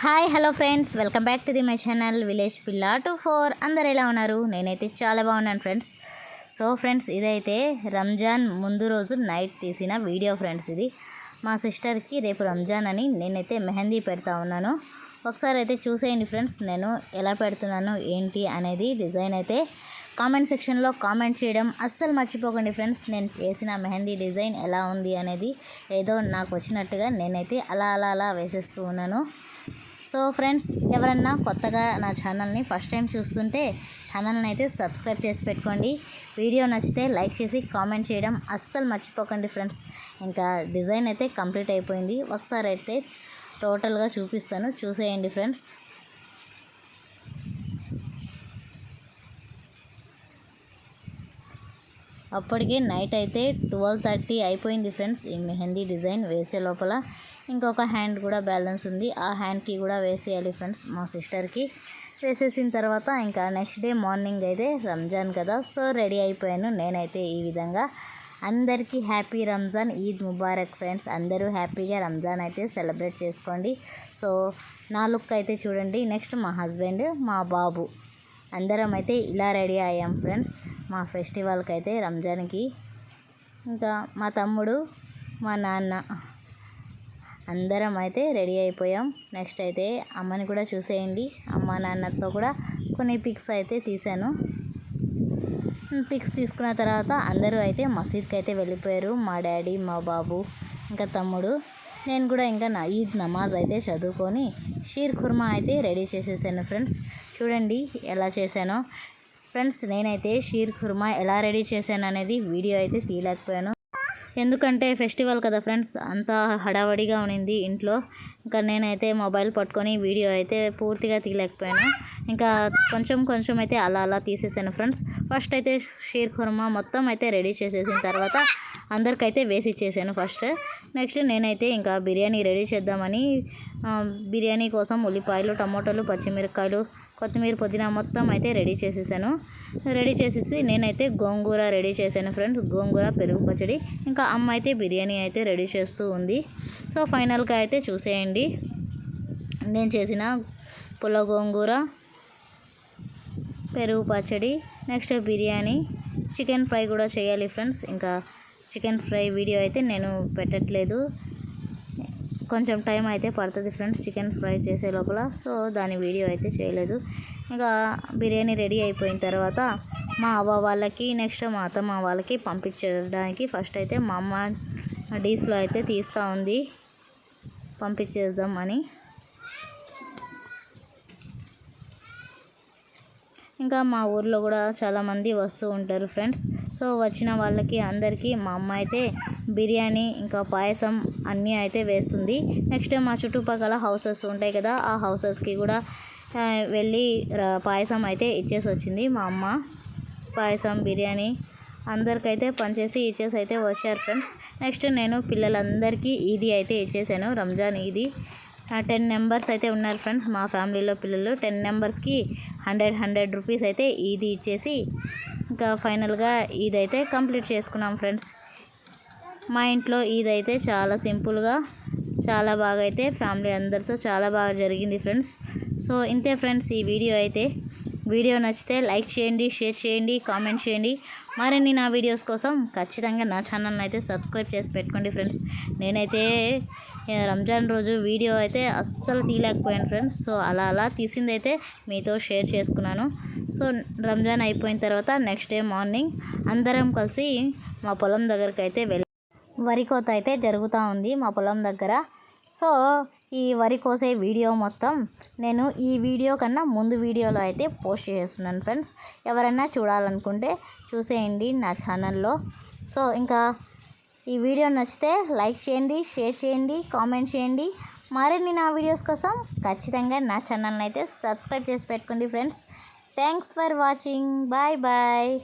Hi hello friends, welcome back to my channel village పిల్ల 24. అందరు ఎలా ఉన్నారు? నేనైతే చాలా బాగున్నాను ఫ్రెండ్స్. సో ఫ్రెండ్స్, ఇదైతే రంజాన్ ముందు రోజు నైట్ తీసిన వీడియో ఫ్రెండ్స్. ఇది మా సిస్టర్కి రేపు రంజాన్ అని నేనైతే మెహందీ పెడతా ఉన్నాను. ఒకసారి అయితే చూసేయండి ఫ్రెండ్స్, నేను ఎలా పెడుతున్నాను ఏంటి అనేది డిజైన్ అయితే కామెంట్ సెక్షన్లో కామెంట్ చేయడం అస్సలు మర్చిపోకండి ఫ్రెండ్స్. నేను చేసిన మెహందీ డిజైన్ ఎలా ఉంది అనేది ఏదో నాకు వచ్చినట్టుగా నేనైతే అలా వేసేస్తూ ఉన్నాను. సో ఫ్రెండ్స్, ఎవరన్నా కొత్తగా నా ఛానల్ని ఫస్ట్ టైం చూస్తుంటే ఛానల్ని అయితే సబ్స్క్రైబ్ చేసి పెట్టుకోండి. వీడియో నచ్చితే లైక్ చేసి కామెంట్ చేయడం అస్సలు మర్చిపోకండి ఫ్రెండ్స్. ఇంకా డిజైన్ అయితే కంప్లీట్ అయిపోయింది. ఒకసారి అయితే టోటల్గా చూపిస్తాను, చూసేయండి ఫ్రెండ్స్. అప్పటికే నైట్ అయితే 12:30 అయిపోయింది ఫ్రెండ్స్. ఈ మెహందీ డిజైన్ వేసే లోపల ఇంకొక హ్యాండ్ కూడా బ్యాలెన్స్ ఉంది. ఆ హ్యాండ్కి కూడా వేసేయాలి ఫ్రెండ్స్ మా సిస్టర్కి. వేసేసిన తర్వాత ఇంకా నెక్స్ట్ డే మార్నింగ్ అయితే రంజాన్ కదా, సో రెడీ అయిపోయాను నేనైతే ఈ విధంగా. అందరికీ హ్యాపీ రంజాన్, ఈద్ ముబారక్ ఫ్రెండ్స్. అందరూ హ్యాపీగా రంజాన్ అయితే సెలబ్రేట్ చేసుకోండి. సో నా లుక్ అయితే చూడండి. నెక్స్ట్ మా హస్బెండ్, మా బాబు అందరం అయితే ఇలా రెడీ అయ్యాం ఫ్రెండ్స్ మా ఫెస్టివల్కి అయితే, రంజాన్కి. ఇంకా మా తమ్ముడు, మా నాన్న అందరం అయితే రెడీ అయిపోయాం. నెక్స్ట్ అయితే అమ్మని కూడా చూసేయండి. అమ్మ నాన్నతో కూడా కొన్ని పిక్స్ అయితే తీశాను. పిక్స్ తీసుకున్న తర్వాత అందరూ అయితే మసీద్కి అయితే వెళ్ళిపోయారు. మా డాడీ, మా బాబు, ఇంకా తమ్ముడు. నేను కూడా ఇంకా ఈద్ నమాజ్ అయితే చదువుకొని షీర్ ఖుర్మా అయితే రెడీ చేసేసాను ఫ్రెండ్స్. చూడండి ఎలా చేశానో ఫ్రెండ్స్. నేనైతే షీర్ ఖుర్మా ఎలా రెడీ చేశాను అనేది వీడియో అయితే తీయలేకపోయాను, ఎందుకంటే ఫెస్టివల్ కదా ఫ్రెండ్స్, అంతా హడావడిగా ఉన్నింది ఇంట్లో. ఇంకా నేనైతే మొబైల్ పట్టుకొని వీడియో అయితే పూర్తిగా తీయలేకపోయాను. ఇంకా కొంచెం అయితే అలా తీసేసాను ఫ్రెండ్స్. ఫస్ట్ అయితే షీర్ ఖుర్మా మొత్తం అయితే రెడీ చేసేసిన తర్వాత అందరికైతే వేసి ఇచ్చేసాను ఫస్ట్. నెక్స్ట్ నేనైతే ఇంకా బిర్యానీ రెడీ చేద్దామని బిర్యానీ కోసం ఉల్లిపాయలు, టమోటాలు, పచ్చిమిరపకాయలు, కొత్తిమీర, పుదీనా మొత్తం అయితే రెడీ చేసేసాను. రెడీ చేసేసి నేనైతే గోంగూర రెడీ చేశాను ఫ్రెండ్స్. గోంగూర, పెరుగు పచ్చడి. ఇంకా అమ్మ అయితే బిర్యానీ అయితే రెడీ చేస్తూ ఉంది. సో ఫైనల్గా అయితే చూసేయండి నేను చేసిన పులావ్, గోంగూర, పెరుగు పచ్చడి, నెక్స్ట్ బిర్యానీ, చికెన్ ఫ్రై కూడా చేయాలి ఫ్రెండ్స్. ఇంకా చికెన్ ఫ్రై వీడియో అయితే నేను పెట్టట్లేదు, కొంచెం టైం అయితే పడుతుంది ఫ్రెండ్స్ చికెన్ ఫ్రై చేసే లోపల. సో దాని వీడియో అయితే చేయలేదు. ఇంకా బిర్యానీ రెడీ అయిపోయిన తర్వాత మా అవ్వ వాళ్ళకి, నెక్స్ట్ మా అత్తమ్మ వాళ్ళకి పంపించడానికి ఫస్ట్ అయితే మా అమ్మ డీస్లో అయితే తీస్తూ ఉంది పంపించేద్దాం అని. ఇంకా మా ఊర్లో కూడా చాలామంది వస్తూ ఉంటారు ఫ్రెండ్స్. సో వచ్చిన వాళ్ళకి అందరికీ మా అమ్మ అయితే బిర్యానీ, ఇంకా పాయసం అన్నీ అయితే వేస్తుంది. నెక్స్ట్ మా చుట్టుపక్కల హౌసెస్ ఉంటాయి కదా, ఆ హౌసెస్కి కూడా వెళ్ళి పాయసం అయితే ఇచ్చేసి వచ్చింది మా అమ్మ. పాయసం, బిర్యానీ అందరికైతే పనిచేసి ఇచ్చేసి అయితే వచ్చారు ఫ్రెండ్స్. నెక్స్ట్ నేను పిల్లలందరికీ ఈదీ అయితే ఇచ్చేసాను, రంజాన్ ఈదీ. 10 మెంబర్స్ అయితే ఉన్నారు ఫ్రెండ్స్ మా ఫ్యామిలీలో పిల్లలు. 10 మెంబర్స్కి 100 రూపీస్ అయితే ఈదీ ఇచ్చేసి ఇంకా ఫైనల్గా ఈద్ అయితే కంప్లీట్ చేసుకున్నాం ఫ్రెండ్స్. మా ఇంట్లో ఈద్ అయితే చాలా సింపుల్గా, చాలా బాగా అయితే ఫ్యామిలీ అందరితో చాలా బాగా జరిగింది ఫ్రెండ్స్. సో ఇంతే ఫ్రెండ్స్ ఈ వీడియో అయితే. వీడియో నచ్చితే లైక్ చేయండి, షేర్ చేయండి, కామెంట్ చేయండి. మరిన్ని నా వీడియోస్ కోసం ఖచ్చితంగా నా ఛానల్ని అయితే సబ్స్క్రైబ్ చేసి పెట్టుకోండి ఫ్రెండ్స్. నేనైతే రంజాన్ రోజు వీడియో అయితే అస్సలు తీయలేకపోయాను ఫ్రెండ్స్. సో అలా తీసింది అయితే మీతో షేర్ చేసుకున్నాను. సో రంజాన్ అయిపోయిన తర్వాత నెక్స్ట్ డే మార్నింగ్ అందరం కలిసి మా పొలం దగ్గరికి అయితే వరి కోత అయితే జరుగుతూ ఉంది మా పొలం దగ్గర. సో ఈ వరి కోసే వీడియో మొత్తం నేను ఈ వీడియో కన్నా ముందు వీడియోలో అయితే పోస్ట్ చేస్తున్నాను ఫ్రెండ్స్. ఎవరైనా చూడాలనుకుంటే చూసేయండి నా ఛానల్లో. సో ఇంకా ఈ వీడియో నచ్చితే లైక్ చేయండి, షేర్ చేయండి, కామెంట్ చేయండి. మరిన్ని నా వీడియోస్ కోసం ఖచ్చితంగా నా ఛానల్ని అయితే సబ్స్క్రైబ్ చేసి పెట్టుకోండి friends. Thanks for watching. Bye bye.